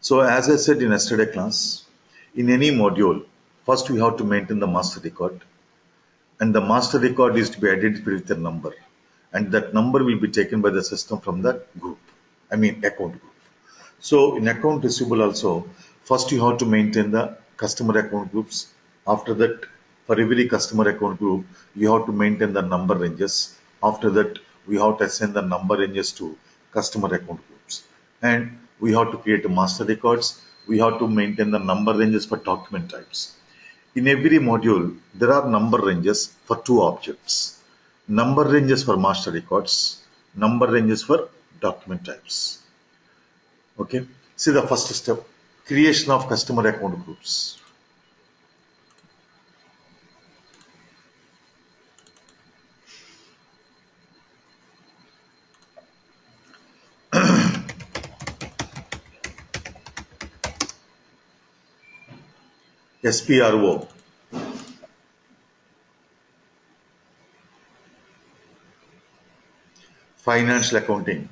So as I said in yesterday class, in any module, first we have to maintain the master record, and the master record is to be identified with a number, and that number will be taken by the system from the group, account group. So in account receivable also, first you have to maintain the customer account groups. After that, for every customer account group, you have to maintain the number ranges. After that, we have to assign the number ranges to customer account groups. And we have to create master records. We have to maintain the number ranges for document types. In every module, there are number ranges for two objects. Number ranges for master records, number ranges for document types. Okay, see the first step, creation of customer account groups. SPRO, financial accounting,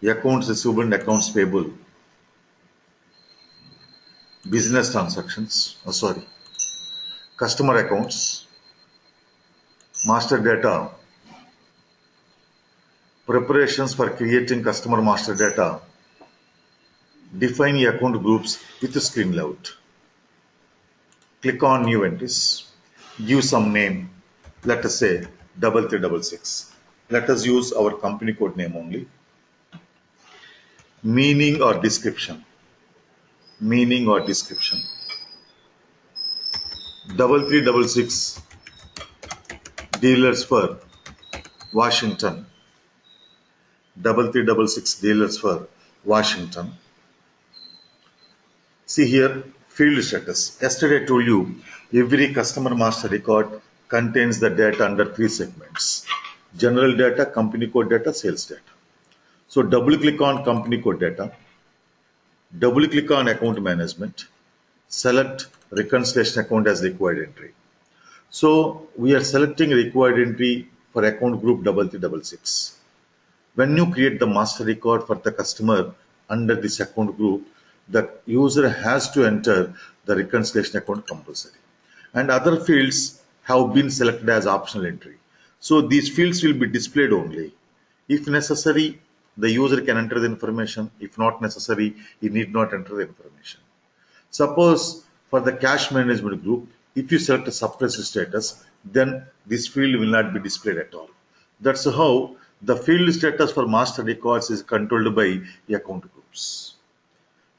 accounts receivable and accounts payable, business transactions, customer accounts, master data, preparations for creating customer master data, define account groups with a screen layout. Click on new entries, give some name, let us say 3366. Let us use our company code name only. Meaning or description. 3366 dealers for Washington. 3366 dealers for Washington. See here, field status. Yesterday I told you every customer master record contains the data under three segments: general data, company code data, sales data. So double click on company code data, double click on account management, select reconciliation account as required entry. So we are selecting required entry for account group 3366. When you create the master record for the customer under this account group, the user has to enter the reconciliation account compulsory. And other fields have been selected as optional entry. So these fields will be displayed only. If necessary, the user can enter the information. If not necessary, he need not enter the information. Suppose for the cash management group, if you select a suppressed status, then this field will not be displayed at all. That's how the field status for master records is controlled by account groups.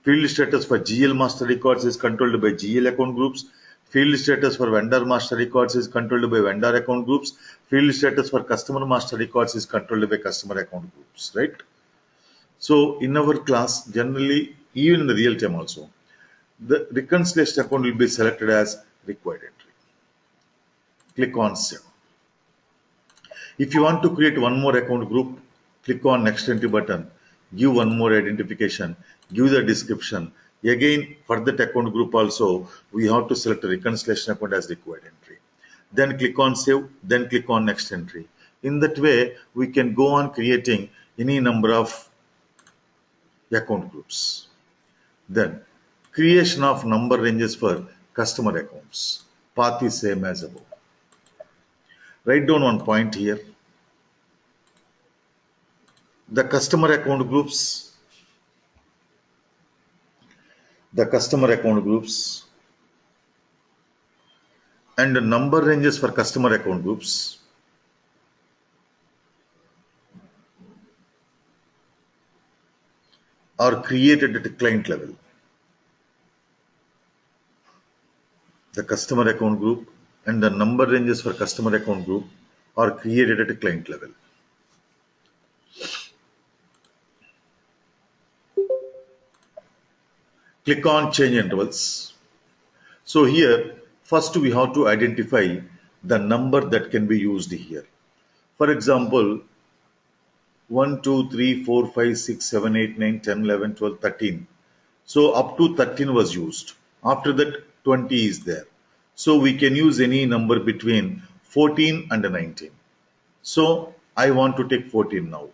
Field status for GL master records is controlled by GL account groups. Field status for vendor master records is controlled by vendor account groups. Field status for customer master records is controlled by customer account groups, right? So in our class, generally, even in the real time also, the reconciliation account will be selected as required entry. Click on save. If you want to create one more account group, click on next entry button, give one more identification, give the description. Again, for that account group also, we have to select a reconciliation account as required entry. Then click on save, then click on next entry. In that way, we can go on creating any number of account groups. Then creation of number ranges for customer accounts. Path is same as above. Write down one point here. The customer account groups and the number ranges for customer account groups are created at a client level. The customer account group and the number ranges for customer account group are created at a client level. Click on change intervals. So here, first we have to identify the number that can be used here. For example, 1, 2, 3, 4, 5, 6, 7, 8, 9, 10, 11, 12, 13. So up to 13 was used. After that, 20 is there. So we can use any number between 14 and 19. So I want to take 14 now.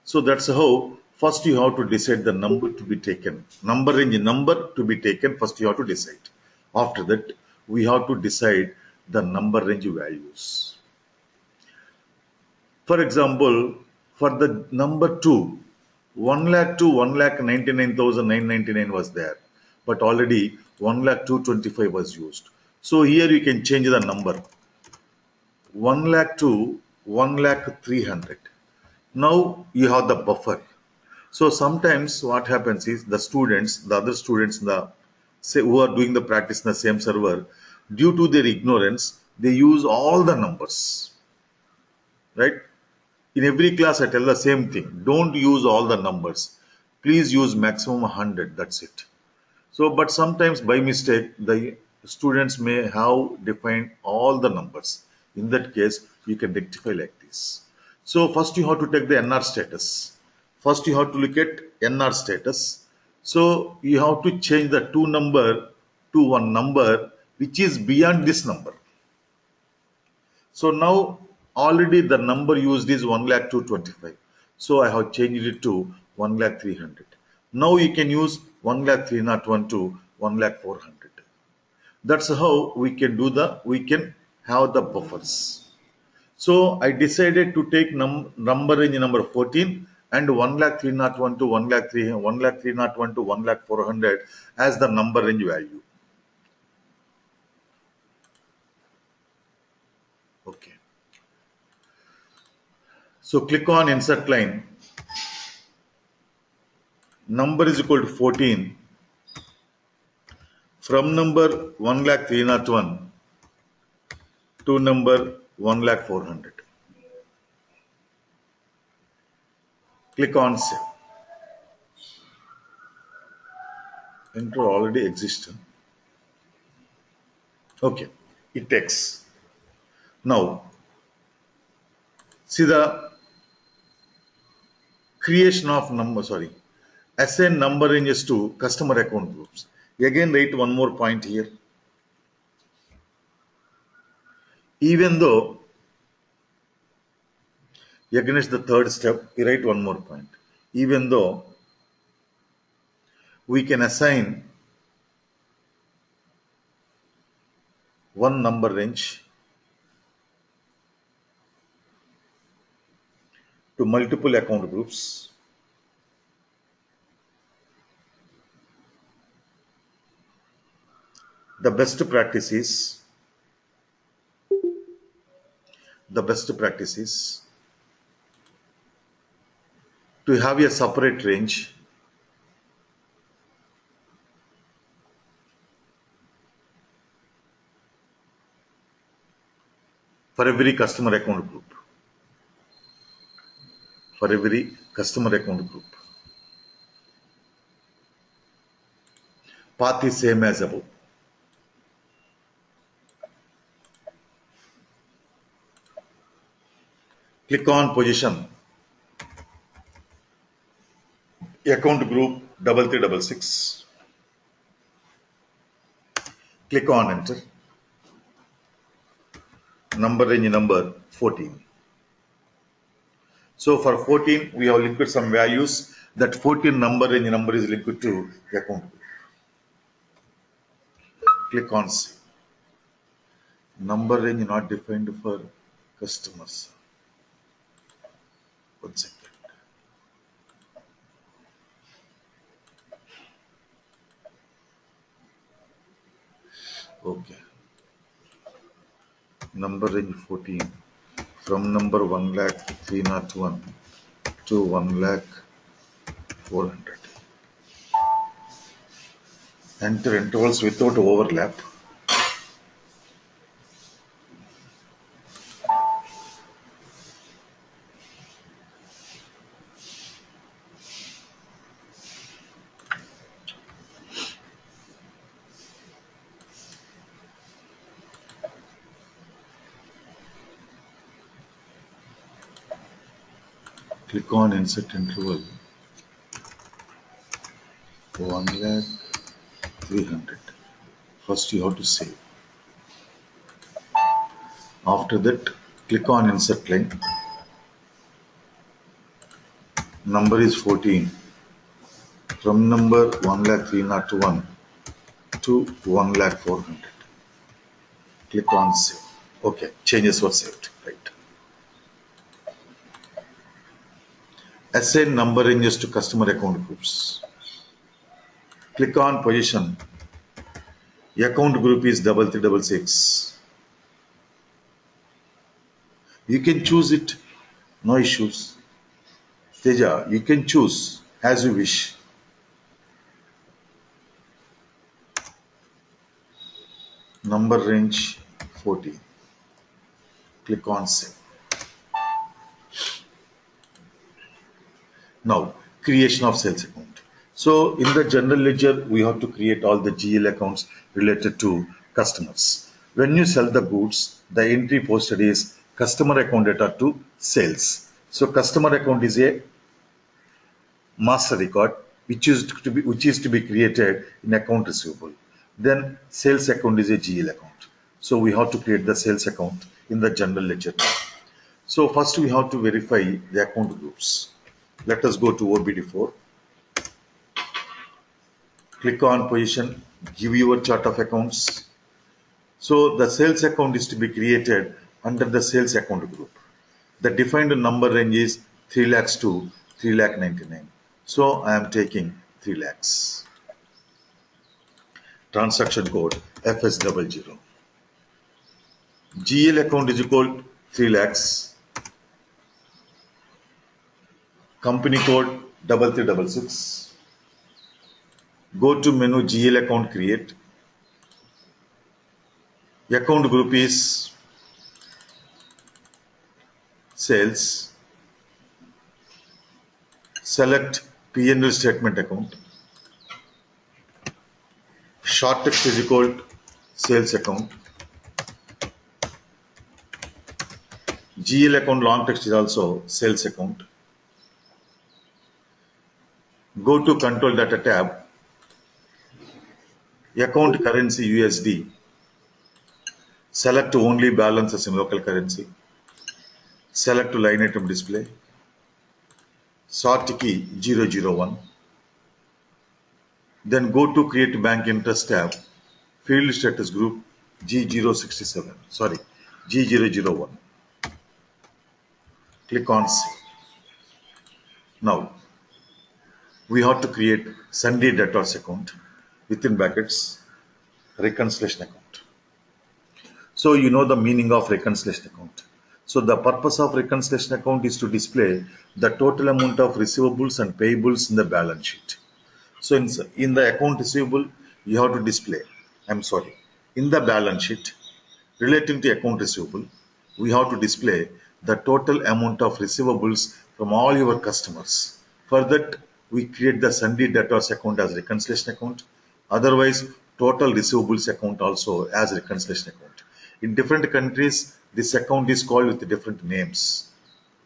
So that's how First you have to decide the number to be taken. Number range number to be taken, first you have to decide. After that, we have to decide the number range values. For example, for the number 2, 1 lakh to 1,99,999 was there, but already 1,02,25 was used. So here you can change the number 1 lakh to 1 lakh 300. Now you have the buffer. So sometimes what happens is the other students, who are doing the practice in the same server, due to their ignorance, they use all the numbers, right? In every class, I tell the same thing. Don't use all the numbers. Please use maximum 100. That's it. So, but sometimes by mistake, the students may have defined all the numbers. In that case, you can rectify like this. So, first you have to take the NR status. First, you have to look at NR status. So, you have to change the 2 number to one number which is beyond this number. So now already the number used is 1,02,25. So I have changed it to 1,03,000. Now you can use 1,03,001 to 1,04,000. That's how we can have the buffers. So I decided to take number range number 14 and 1,03,001 to 1,03,001 to 1,04,000 as the number range value. Okay. So click on insert line. Number is equal to 14 from number 1,03,001 to number 1,04,000. Click on save. Enter already exists. Okay, it takes. Now, see the creation of assign number ranges to customer account groups. Again, write one more point here. Even though, against the third step, we write one more point. Even though we can assign one number range to multiple account groups, the best practice is to have a separate range for every customer account group. Path is same as above. Click on position. Account group 3366. Click on enter. Number range number 14. So for 14, we have linked some values. That 14 number range number is linked to account group. Click on save. Number range not defined for customers. 1 second. Okay. Number range 14 from number 1,03,001 to 1,04,000. Enter intervals without overlap. Click on insert interval 1,03,000. First you have to save. After that, click on insert line. Number is 14. From number 1,301 to 1,400. Click on save. Okay, changes were saved. Right. Assign number ranges to customer account groups. Click on position. Account group is 3366. You can choose it, no issues. Teja, you can choose as you wish. Number range 14. Click on save. Now, creation of sales account. So in the general ledger, we have to create all the GL accounts related to customers. When you sell the goods, the entry posted is customer account data to sales. So customer account is a master record which is to be created in account receivable. Then sales account is a GL account. So we have to create the sales account in the general ledger. So first we have to verify the account groups. Let us go to OBD4. Click on position, give your chart of accounts. So the sales account is to be created under the sales account group. The defined number range is 3 lakhs to 3 lakh 99. So I am taking 3 lakhs. Transaction code FS00. GL account is equal 3 lakhs. Company code 3366. Go to menu GL account create. Account group is sales. Select P&L statement account. Short text is equal to sales account. GL account long text is also sales account. Go to control data tab. Account currency USD. Select only balances in local currency. Select to line item display. Sort key 001. Then go to create bank interest tab. Field status group G067. Sorry, G001. Click on save. Now we have to create Sunday debtors account within brackets reconciliation account. So you know the meaning of reconciliation account. So the purpose of reconciliation account is to display the total amount of receivables and payables in the balance sheet. So in the account receivable, you have to display, in the balance sheet relating to account receivable, we have to display the total amount of receivables from all your customers. For that, we create the Sunday debtors account as reconciliation account. Otherwise, total receivables account also as reconciliation account. In different countries, this account is called with different names,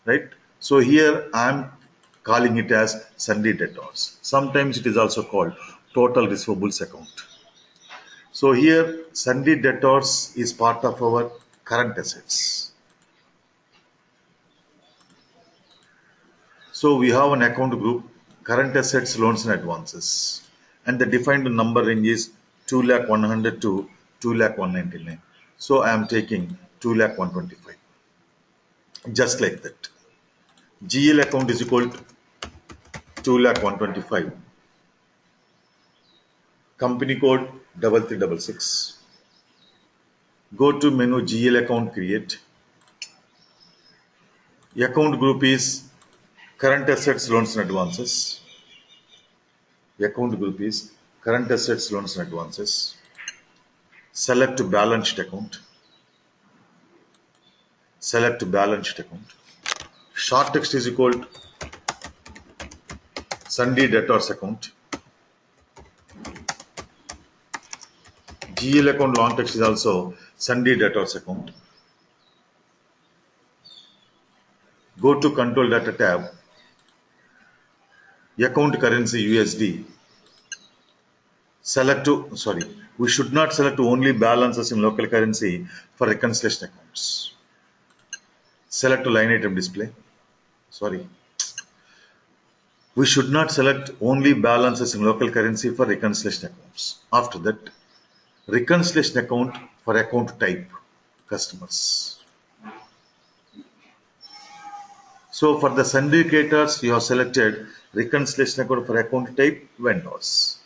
right? So here I am calling it as Sunday debtors. Sometimes it is also called total receivables account. So here Sunday debtors is part of our current assets. So we have an account group, current assets, loans and advances. And the defined number range is 2 lakh 100 to 2 lakh 199. So I am taking 2 lakh 125. Just like that. GL account is equal to 2 lakh 125. Company code 3366. Go to menu GL account create. Account group is current assets, loans and advances. Account group is current assets, loans and advances. Select balance sheet account. Select balance sheet account. Short text is equal to Sunday debtors account. GL account long text is also Sunday debtors account. Go to control data tab. Account currency USD. We should not select only balances in local currency for reconciliation accounts. Select to line item display. We should not select only balances in local currency for reconciliation accounts. After that, reconciliation account for account type customers. So for the syndicators, you have selected reconciliation account for account type vendors.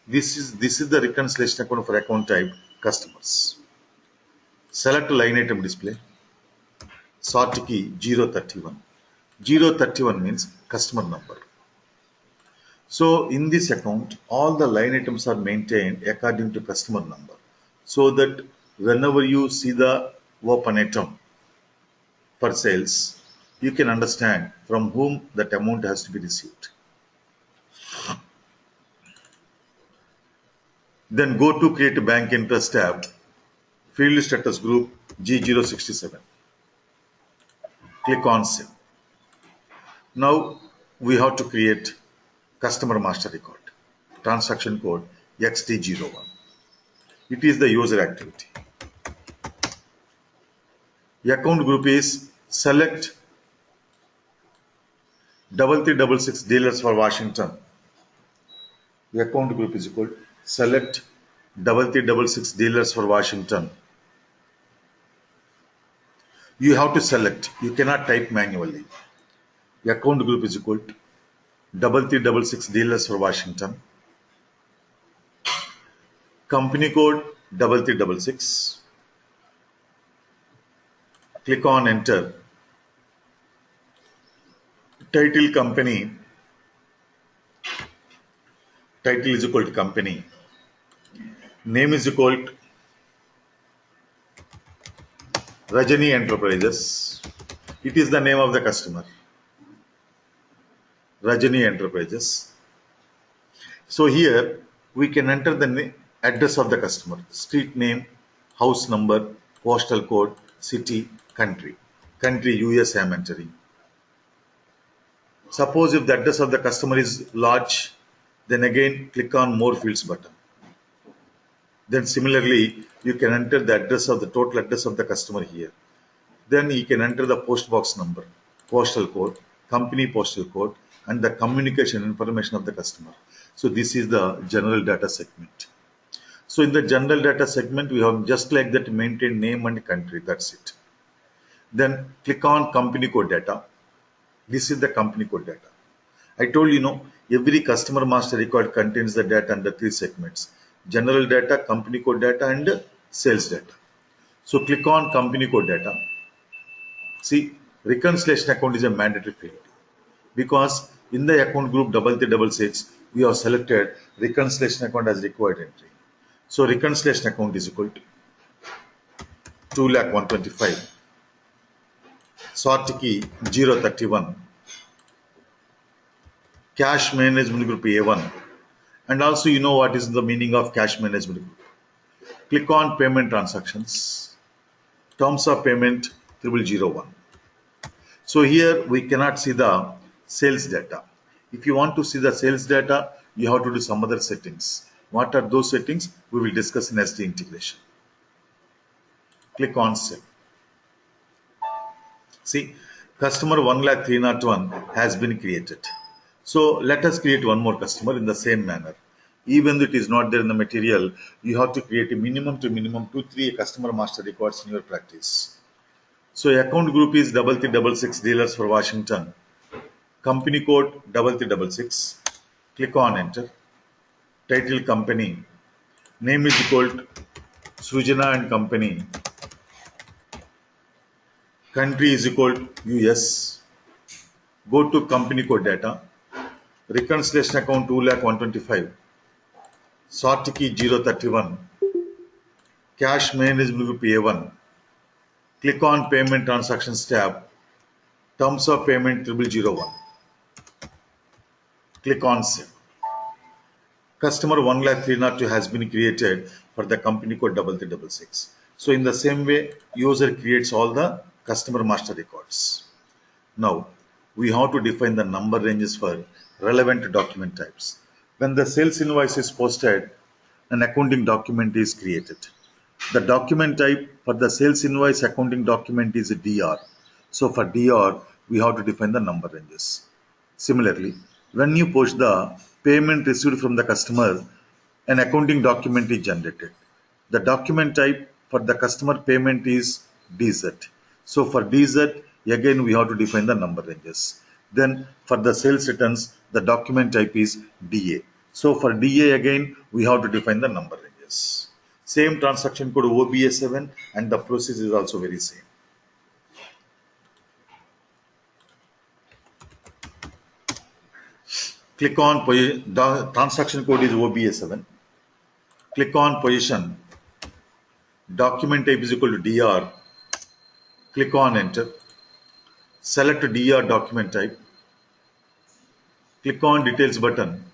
This is the reconciliation account for account type customers. Select line item display. Sort key 031. 031 means customer number. So in this account, all the line items are maintained according to customer number, so that whenever you see the open item for sales, you can understand from whom that amount has to be received. Then go to create a bank interest tab, field status group G067. Click on save. Now we have to create customer master record, transaction code XT01. It is the user activity. The account group is select 3366 dealers for Washington. The account group is equal select 3366 dealers for Washington. You have to select, you cannot type manually. The account group is equal 3366 dealers for Washington. Company code 3366. Click on enter. Title company. Title is equal to company. Name is equal to Rajani Enterprises. It is the name of the customer. Rajani Enterprises. So here we can enter the address of the customer, street name, house number, postal code, city, country. Country US I am entering. Suppose if the address of the customer is large, then again click on more fields button. Then similarly, you can enter the address of the total address of the customer here. Then you can enter the post box number, postal code, company postal code, and the communication information of the customer. So this is the general data segment. So in the general data segment, we have just like that maintain name and country. That's it. Then click on company code data. This is the company code data. I told you, every customer master record contains the data under 3 segments: general data, company code data, and sales data. So click on company code data. See, reconciliation account is a mandatory field because in the account group 3366, we have selected reconciliation account as required entry. So reconciliation account is equal to 2,125. Sort key 031. Cash management group A1. And also you know what is the meaning of cash management group. Click on payment transactions. Terms of payment 0001. So here we cannot see the sales data. If you want to see the sales data, you have to do some other settings. What are those settings? We will discuss in SD integration. Click on save. See, customer 1,301 has been created. So let us create one more customer in the same manner. Even though it is not there in the material, you have to create a minimum 2-3 customer master records in your practice. So account group is 3366 dealers for Washington. Company code 3366. Click on enter. Title company. Name is equal to Sujana and company. Country is equal to US. Go to company code data. Reconciliation account 2,125. Sort key 031. Cash management group A1. Click on payment transactions tab. Terms of payment 0001. Click on save. Customer 1,302 has been created for the company code 3366. So in the same way, user creates all the customer master records. Now we have to define the number ranges for relevant document types. When the sales invoice is posted, an accounting document is created. The document type for the sales invoice accounting document is a DR. So for DR, we have to define the number ranges. Similarly, When you post the payment received from the customer, an accounting document is generated. The document type for the customer payment is DZ. So for DZ, again we have to define the number ranges. Then for the sales returns, the document type is DA. So for DA again, we have to define the number ranges. Same transaction code OBA7 and the process is also very same. Click on the transaction code is OBA7. Click on position. Document type is equal to DR. Click on enter. Select DR document type. Click on details button.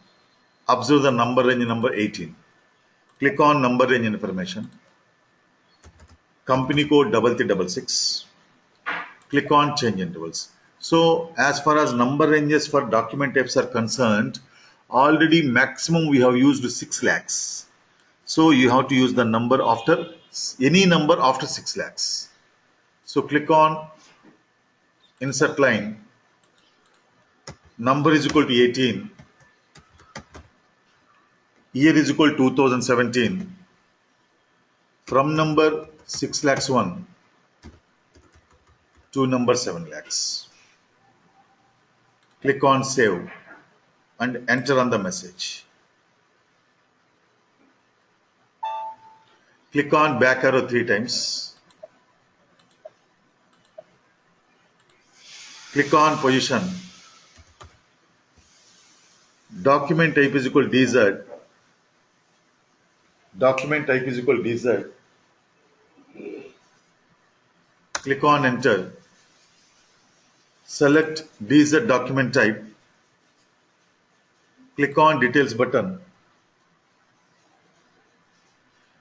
Observe the number range number 18. Click on number range information. Company code 3366. Click on change intervals. So as far as number ranges for document types are concerned, already maximum we have used 6 lakhs. So you have to use the number after any number after 6 lakhs. So click on insert line. Number is equal to 18. Year is equal to 2017. From number 6 lakhs 1 to number 7 lakhs. Click on save and enter on the message. Click on back arrow 3 times. Click on position. Document type is equal to DZ. Document type is equal to DZ. Click on enter. Select DZ document type. Click on details button.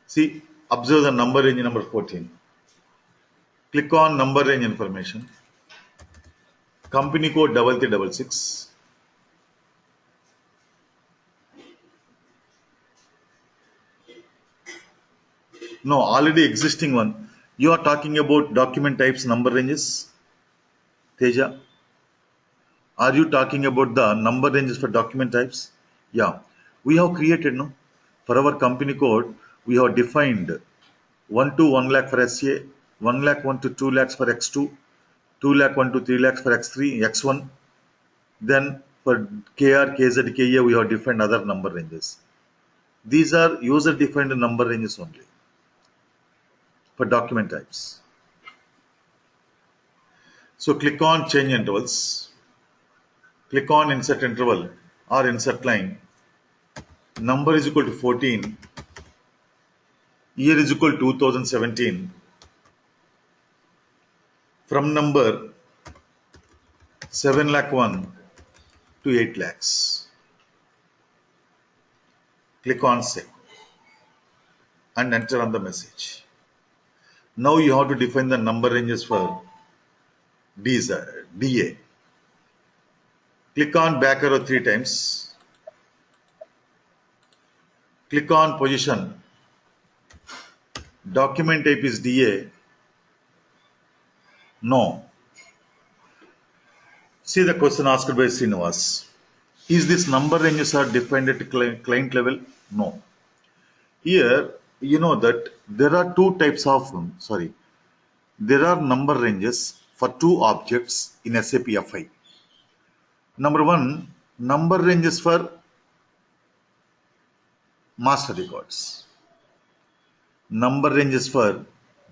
See, observe the number range number 14. Click on number range information. Company code 3366. No, already existing one. You are talking about document types number ranges. Teja, are you talking about the number ranges for document types? Yeah, we have created, no? For our company code, we have defined 1 to 1 lakh for SCA, 1 lakh 1 to 2 lakhs for X2, 2 lakh 1 to 3 lakhs for X3, X1. Then for KR, KZ, KA, we have defined other number ranges. These are user defined number ranges only for document types. So click on change intervals. Click on insert interval or insert line. Number is equal to 14. Year is equal to 2017. From number 7 lakh 1 to 8 lakhs. Click on save and enter on the message. Now you have to define the number ranges for DA. Click on back arrow 3 times. Click on position. Document type is DA. No. See the question asked by Srinivas. Is this number ranges are defined at client level? No. Here, you know that there are two types of, there are number ranges for two objects in SAP FI. Number one, number ranges for master records. Number ranges for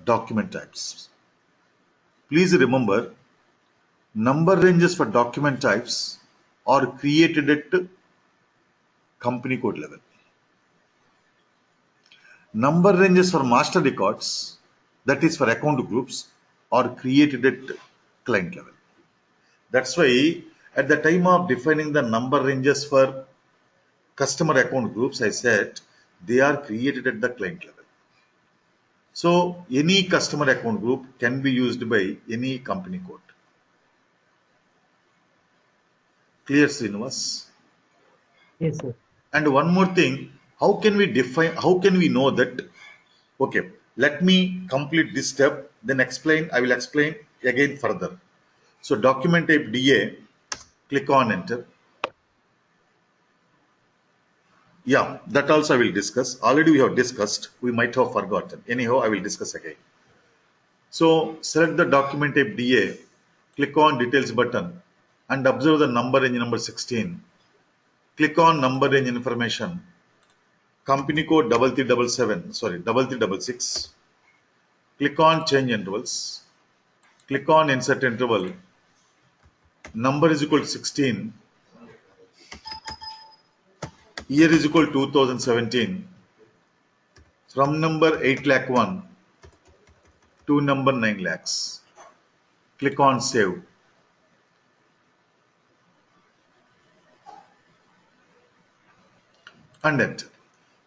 document types. Please remember, number ranges for document types are created at company code level. Number ranges for master records, that is for account groups, are created at client level. That's why at the time of defining the number ranges for customer account groups, I said they are created at the client level. So any customer account group can be used by any company code. Clear, Srinivas? Yes, sir. And one more thing, how can we know that? Okay, let me complete this step, then I will explain again further. So document type DA, click on enter. Yeah, that also I will discuss. Already we have discussed. We might have forgotten. Anyhow, I will discuss again. So select the document type DA, click on details button and observe the number range number 16. Click on number range information, company code 3377, sorry, 3366. Click on change intervals. Click on insert interval. Number is equal to 16. Year is equal to 2017. From number 8 lakh 1 to number 9 lakhs. Click on save. And enter.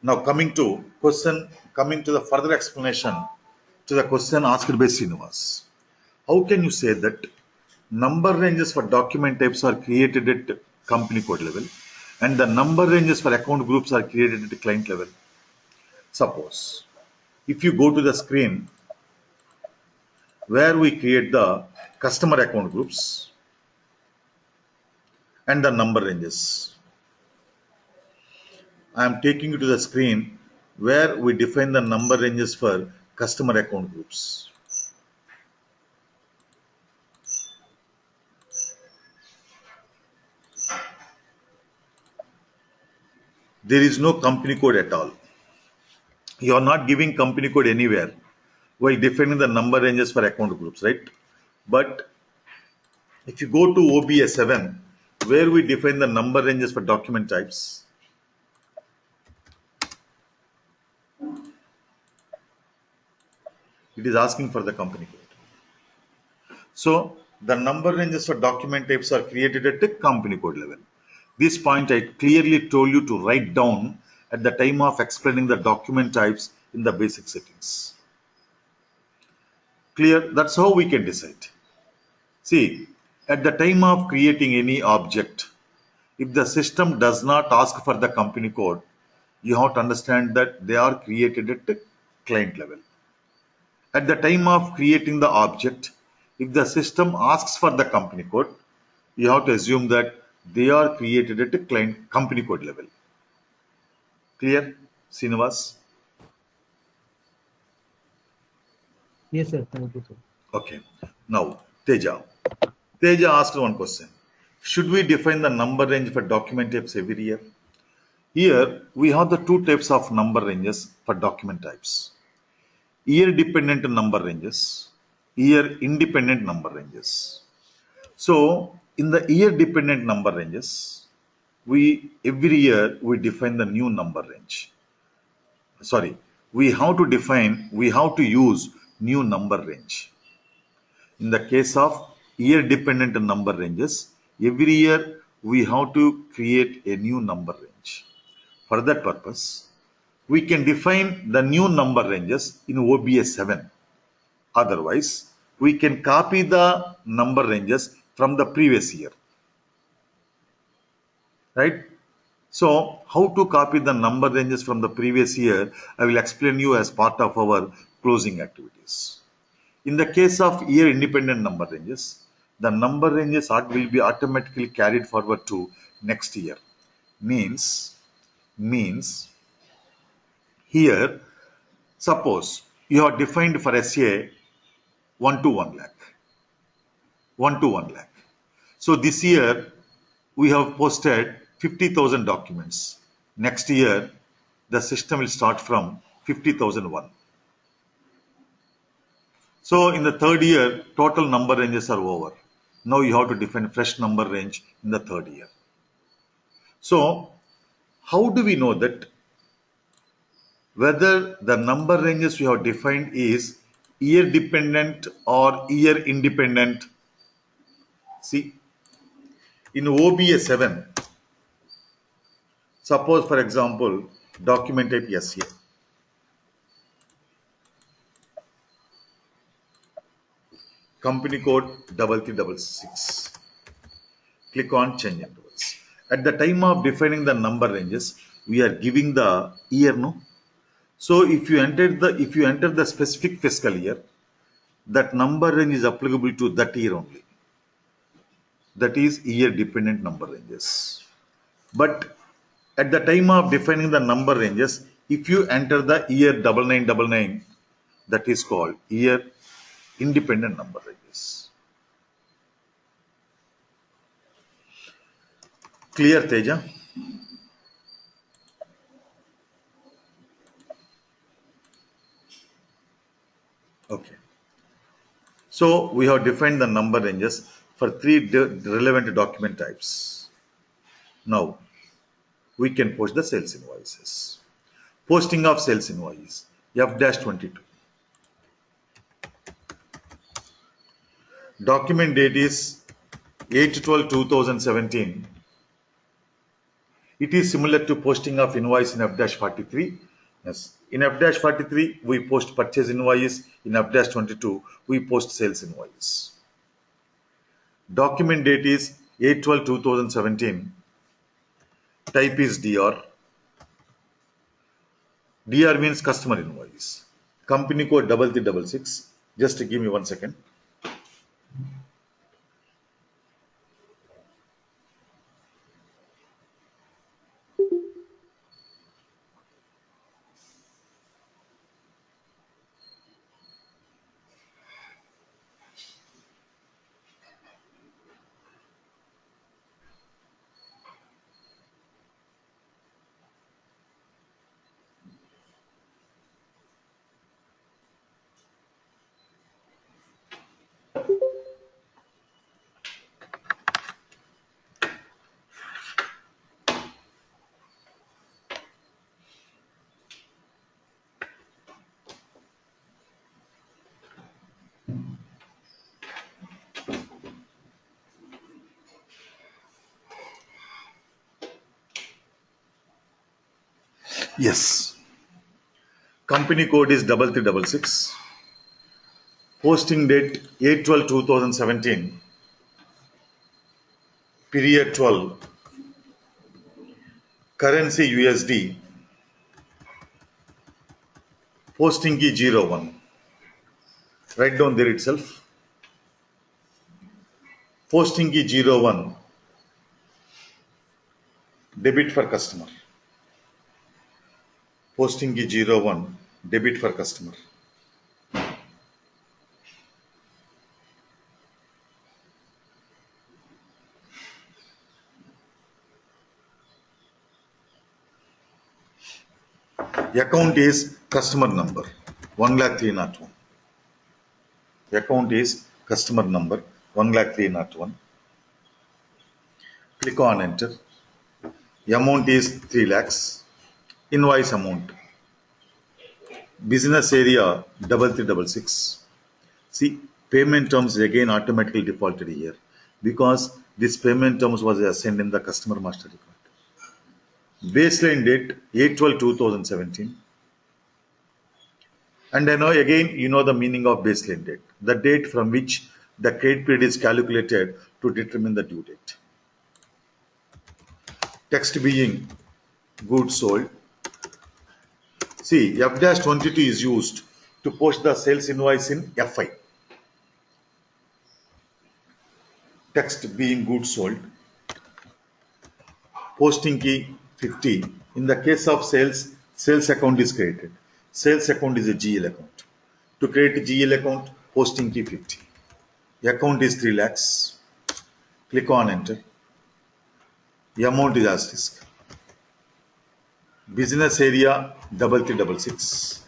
Now coming to the further explanation to the question asked by Srinivas. How can you say that number ranges for document types are created at company code level and the number ranges for account groups are created at client level? Suppose if you go to the screen where we create the customer account groups and the number ranges. I am taking you to the screen where we define the number ranges for customer account groups. There is no company code at all. You are not giving company code anywhere while defining the number ranges for account groups, right? But if you go to OBS 7, where we define the number ranges for document types, it is asking for the company code. So the number ranges for document types are created at the company code level. This point I clearly told you to write down at the time of explaining the document types in the basic settings. Clear? That's how we can decide. See, at the time of creating any object, if the system does not ask for the company code, you have to understand that they are created at the client level. At the time of creating the object, if the system asks for the company code, you have to assume that they are created at a client company code level. Clear, Srinivas? Yes, sir. Thank you, sir. Okay. Now, Teja. Teja asked one question. Should we define the number range for document types every year? Here, we have the two types of number ranges for document types. Year dependent number ranges, year independent number ranges. So, in the year dependent number ranges, every year we define the new number range. Sorry, we have to use new number range. In the case of year dependent number ranges, every year we have to create a new number range. For that purpose, we can define the new number ranges in OBS 7. Otherwise, we can copy the number ranges from the previous year. Right? So, how to copy the number ranges from the previous year, I will explain you as part of our closing activities. In the case of year independent number ranges, the number ranges will be automatically carried forward to next year. Means here, suppose you have defined for SA 1 to 1 lakh. 1 to 1 lakh. So this year we have posted 50,000 documents. Next year the system will start from 50,001. So in the third year, total number ranges are over. Now you have to define fresh number range in the third year. So how do we know that whether the number ranges we have defined is year dependent or year independent? See, in OBS 7, suppose for example, document type SA. Company code 3366. Click on change intervals. At the time of defining the number ranges, we are giving the year, no? So if you enter the specific fiscal year, that number range is applicable to that year only. That is year dependent number ranges. But At the time of defining the number ranges, if you enter the year 9999, that is called year independent number ranges. Clear, Teja? Okay. So we have defined the number ranges for three relevant document types. Now we can post the sales invoices. Posting of sales invoice F-22. Document date is 8/12/2017. It is similar to posting of invoice in F-43. Yes. In F-43, we post purchase invoice. In F-22, we post sales invoice. Document date is 8/12/2017. Type is DR. DR means customer invoice. Company code 3366. Just give me 1 second. Yes. Company code is 3366. Posting date 8/12/2017. Period 12. Currency USD. Posting key 01. Write down there itself. Posting key 01. Debit for customer. Posting key 01. Debit for customer. Account is customer number 1,03,001. Account is customer number 1,03,001. Click on enter. Amount is 3 lakhs. Invoice amount. Business area 3366. See, payment terms again automatically defaulted here because this payment terms was assigned in the customer master record. Baseline date 8/12/2017. And I know again you know the meaning of baseline date, the date from which the credit period is calculated to determine the due date. Text being goods sold. See, F-22 is used to post the sales invoice in FI. Text being goods sold. Posting key 50. In the case of sales, sales account is created. Sales account is a GL account. To create a GL account, posting key 50. The account is 3 lakhs. Click on enter. The amount is asterisk. Business area 3366.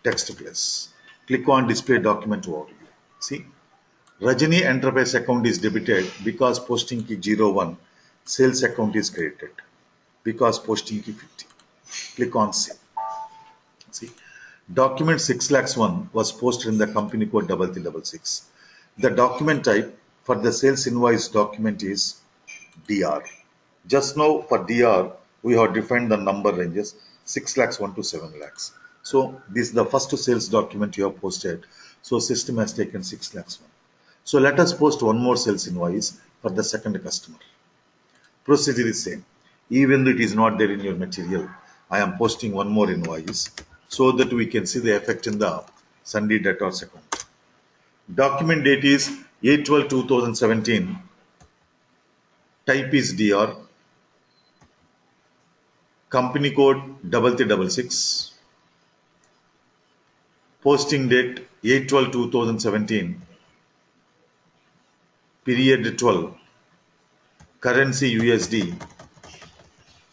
Text plus. Click on display document overview. See, Rajani enterprise account is debited because posting key 01. Sales account is created because posting key 50. Click on save. See, document 6,01,000 was posted in the company code 3366. The document type for the sales invoice document is DR. Just now for DR, we have defined the number ranges 6,01,000 to 7 lakhs. So this is the first sales document you have posted. So system has taken 6,01,000. So let us post one more sales invoice for the second customer. Procedure is same. Even though it is not there in your material, I am posting one more invoice so that we can see the effect in the Sunday debtors account. Document date is 8/12/2017. Type is DR. company code 3366, posting date 8/12/2017, period 12, currency USD,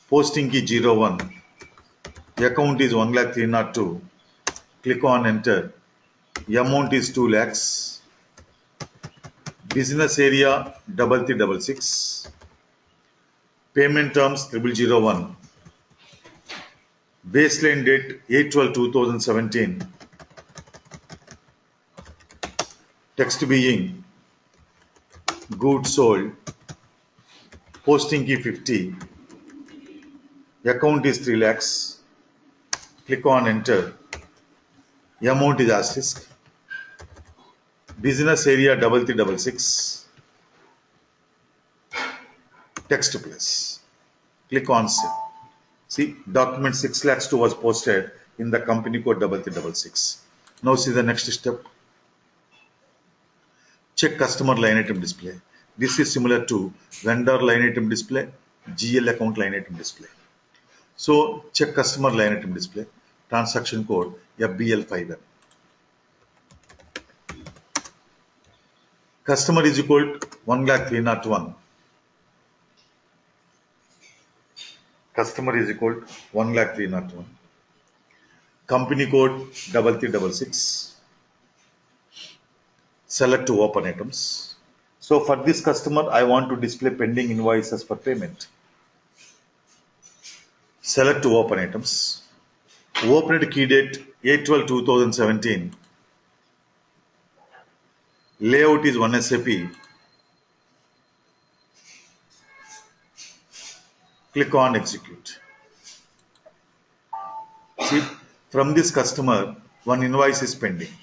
posting key 01, account is 1,302, click on enter, amount is 2 lakhs, business area 3366, payment terms 0001, baseline date 8/12/2017, text being goods sold, posting key 50, account is 3 lakhs, click on enter, amount is asterisk, business area 3366, text plus, click on save. See, document 6 lakhs 2 was posted in the company code 3366. Now see the next step. Check customer line item display. This is similar to vendor line item display, GL account line item display. So check customer line item display, transaction code FBL5M. Customer is equal to 1,301. Customer is equal to 1,301. Company code 3366. Select to open items. So for this customer, I want to display pending invoices for payment. Select to open items. Open key date 8/12/2017. Layout is 1 SAP. Click on execute. See, from this customer, one invoice is pending.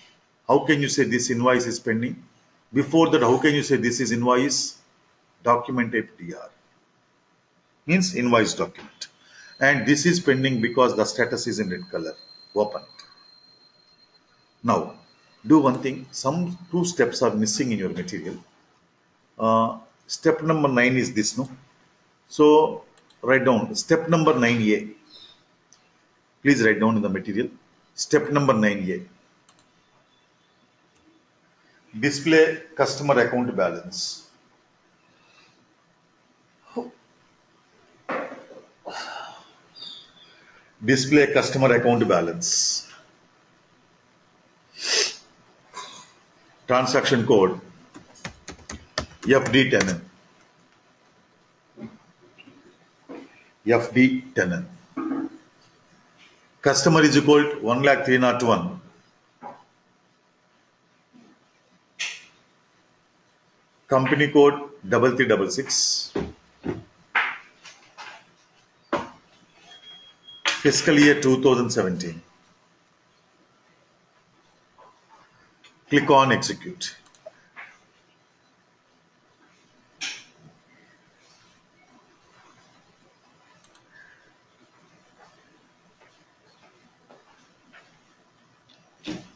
How can you say this invoice is pending? Before that, how can you say this is invoice? Document type DR. Means invoice document. And this is pending because the status is in red color. Open it. Now, do one thing. Some 2 steps are missing in your material. Step number 9 is this, no? So, write down step number 9A. Please write down in the material. Step number 9A. Display customer account balance. Display customer account balance. Transaction code FD10N. FD10N. Customer is equal to 1,301. Company code 3366. Fiscal year 2017. Click on execute.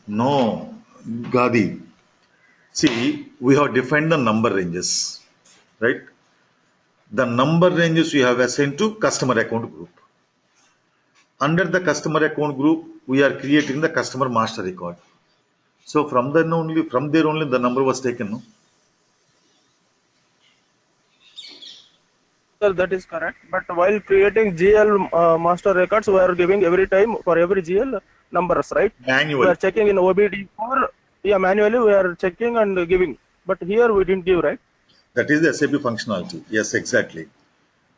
No, Gadi. See, we have defined the number ranges, right? The number ranges we have assigned to customer account group. Under the customer account group, we are creating the customer master record. So from there only the number was taken, no? Sir, that is correct. But while creating GL master records, we are giving every time for every GL numbers, right? Manual. We are checking in OBD4. Yeah, manually we are checking and giving. But here we didn't give, right? That is the SAP functionality. Yes, exactly.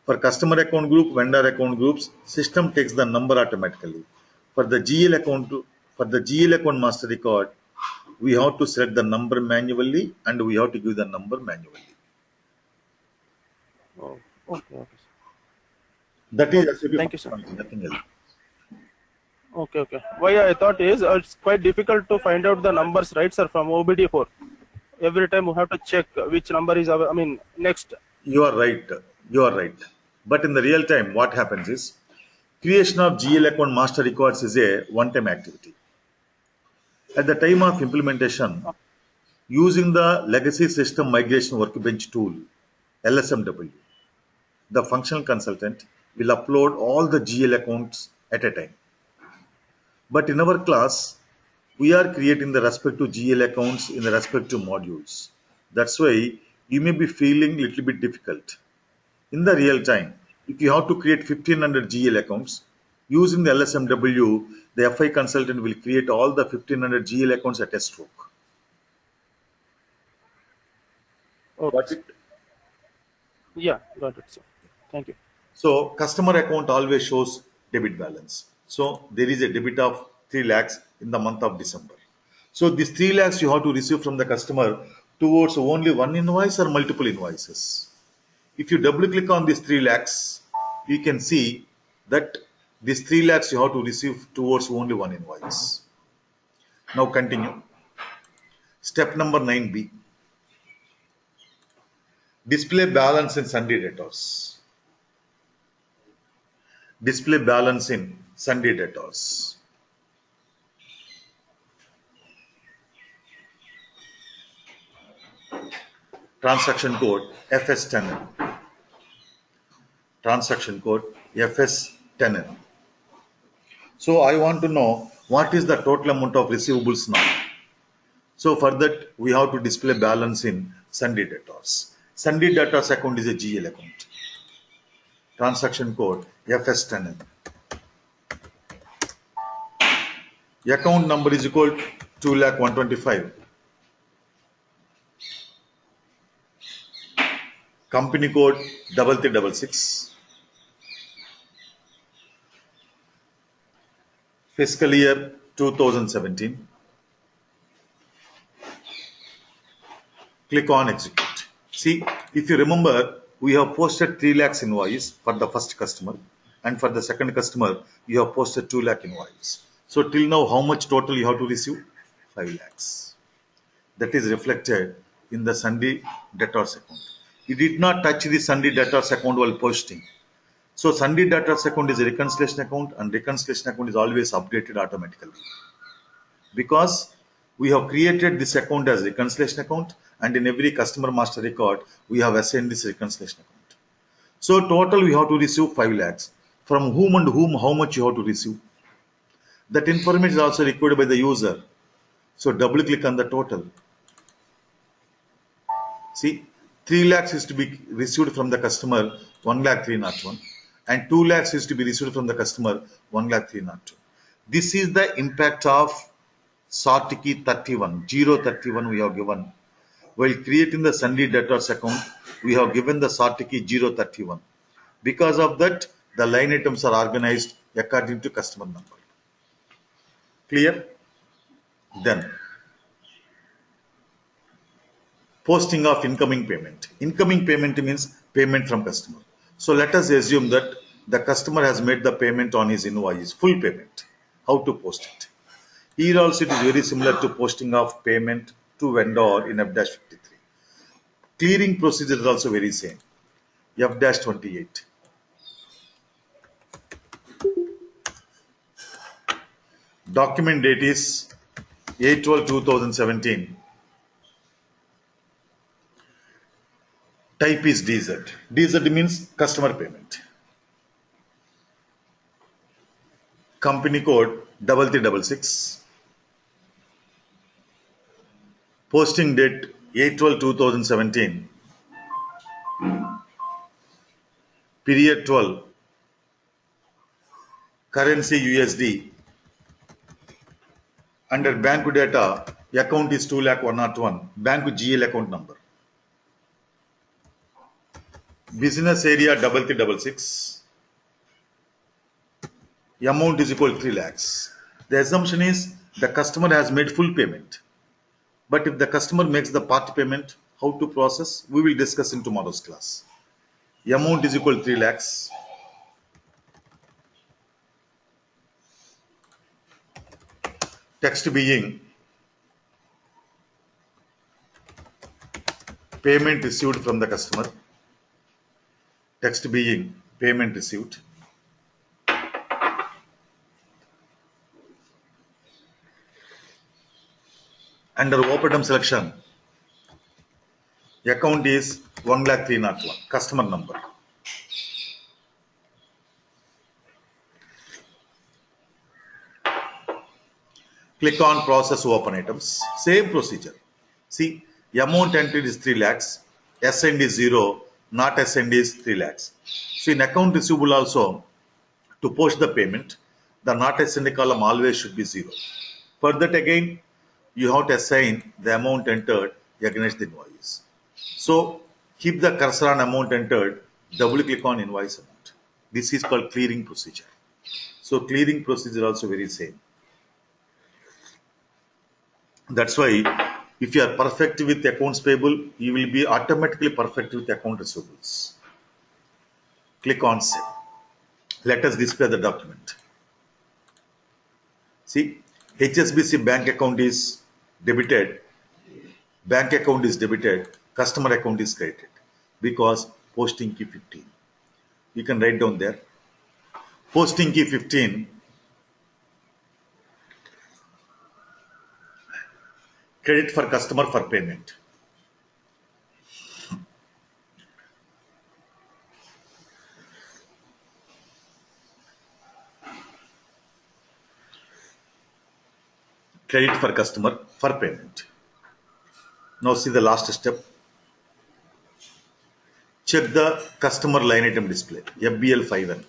For customer account group, vendor account groups, system takes the number automatically. For the GL account master record, we have to select the number manually and we have to give the number manually. Oh, okay, okay. That is SAP Thank you, sir. functionality, nothing else. Okay, okay. Why I thought is it's quite difficult to find out the numbers, right, sir, from OBD4. Every time we have to check which number is, next. You are right. You are right. But in the real time, what happens is creation of GL account master records is a one-time activity. At the time of implementation, using the legacy system migration workbench tool, LSMW, the functional consultant will upload all the GL accounts at a time. But in our class, we are creating the respective GL accounts in the respective modules. That's why you may be feeling a little bit difficult. In the real time, if you have to create 1500 GL accounts, using the LSMW, the FI consultant will create all the 1500 GL accounts at a stroke. Okay, Got sir. it? Yeah, got it, sir. Thank you. So customer account always shows debit balance. So there is a debit of 3 lakhs in the month of December. So this 3 lakhs you have to receive from the customer towards only one invoice or multiple invoices. If you double click on this 3 lakhs, you can see that this 3 lakhs you have to receive towards only one invoice. Now continue. Step number 9B. Display balance in Sunday debtors. Display balance in Sunday debtors. Transaction code FS10N. Transaction code FS10N. So I want to know what is the total amount of receivables now. So for that we have to display balance in Sunday debtors. Sunday debtors account is a GL account. Transaction code FS10N. Account number is equal to 2,125,000. Company code 3366. Fiscal year 2017. Click on execute. See, if you remember, we have posted 3 lakhs invoice for the first customer, and for the second customer, you have posted 2 lakh invoice. So till now, how much total you have to receive? 5 lakhs. That is reflected in the Sunday debtors account. You did not touch the Sunday debtors account while posting. So Sunday debtors account is a reconciliation account, and reconciliation account is always updated automatically. Because we have created this account as reconciliation account, and in every customer master record, we have assigned this reconciliation account. So total we have to receive 5 lakhs. From whom and whom, how much you have to receive? That information is also required by the user. So double click on the total. See, 3 lakhs is to be received from the customer 1,301, and 2 lakhs is to be received from the customer 1,302. This is the impact of sort key 31, 031 we have given. While creating the Sunday debtors account, we have given the sort key 031. Because of that, the line items are organized according to customer number. Clear? Then, posting of incoming payment. Incoming payment means payment from customer. So let us assume that the customer has made the payment on his invoice, full payment. How to post it? Here also it is very similar to posting of payment to vendor in F-53. Clearing procedure is also very same. F-28. Document date is 8/12/2017. Type is DZ. DZ means customer payment. Company code 3366. Posting date 8/12/2017. Period 12. Currency USD. Under bank data, account is 2,101. Bank GL account number. Business area 3366. Amount is equal to 3 lakhs. The assumption is the customer has made full payment. But if the customer makes the part payment, how to process, we will discuss in tomorrow's class. Amount is equal to 3 lakhs. Text being payment received from the customer. Text being payment received. Under open selection, account is 1,301, customer number. Click on process open items. Same procedure. See, amount entered is 3 lakhs. SND is 0. Not SND is 3 lakhs. So in account receivable also, to post the payment, the not SND column always should be 0. For that again, you have to assign the amount entered against the invoice. So keep the cursor on amount entered, double click on invoice amount. This is called clearing procedure. So clearing procedure also very same. That's why if you are perfect with accounts payable, you will be automatically perfect with account receivables. Click on save. Let us display the document. See, HSBC bank account is debited, customer account is credited because posting key 15. You can write down there. Posting key 15, credit for customer for payment. Credit for customer for payment. Now see the last step. Check the customer line item display, FBL5N.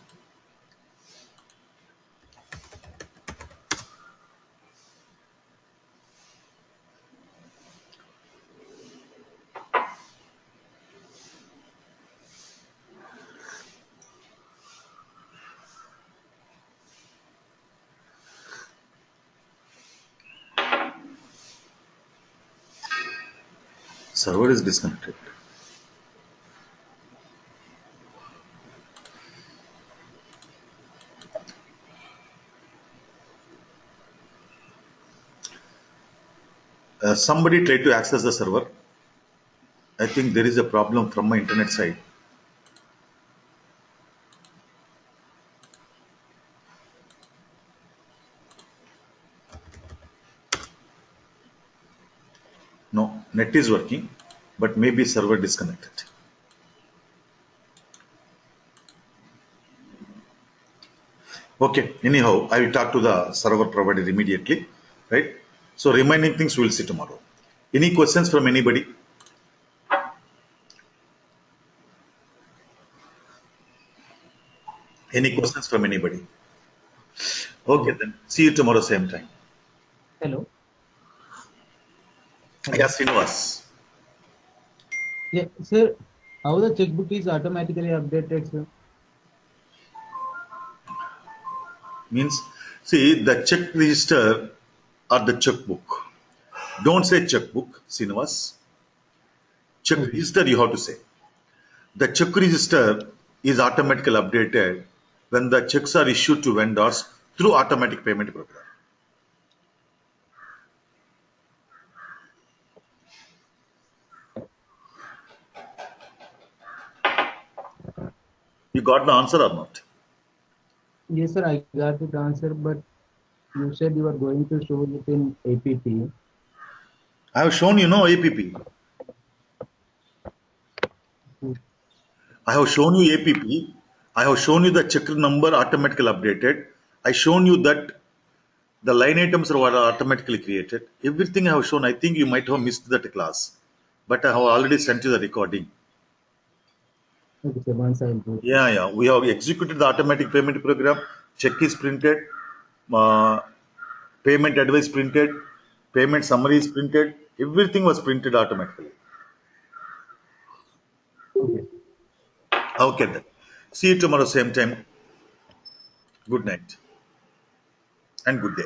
Server is disconnected. Somebody tried to access the server. I think there is a problem from my internet side. No, net is working, but maybe server disconnected. Okay, anyhow, I will talk to the server provider immediately, right? So remaining things we'll see tomorrow. Any questions from anybody? Any questions from anybody? Okay, then see you tomorrow same time. Hello. Yes, Srinivas. Yeah, sir. How the checkbook is automatically updated, sir? Means, see the check register or the checkbook. Don't say checkbook, Srinivas. Check Okay. register you have to say. The check register is automatically updated when the checks are issued to vendors through automatic payment program. You got the answer or not? Yes, sir. I got the answer, but you said you are going to show it in APP. I have shown you no APP. I have shown you APP. I have shown you the check number automatically updated. I shown you that the line items are automatically created. Everything I have shown. I think you might have missed that class, but I have already sent you the recording. Okay, sir. Once I'll do. Yeah. We have executed the automatic payment program. Check is printed. Uh, Payment advice printed. Payment summary is printed. Everything was printed automatically. Okay. Okay then. See you tomorrow same time. Good night and good day.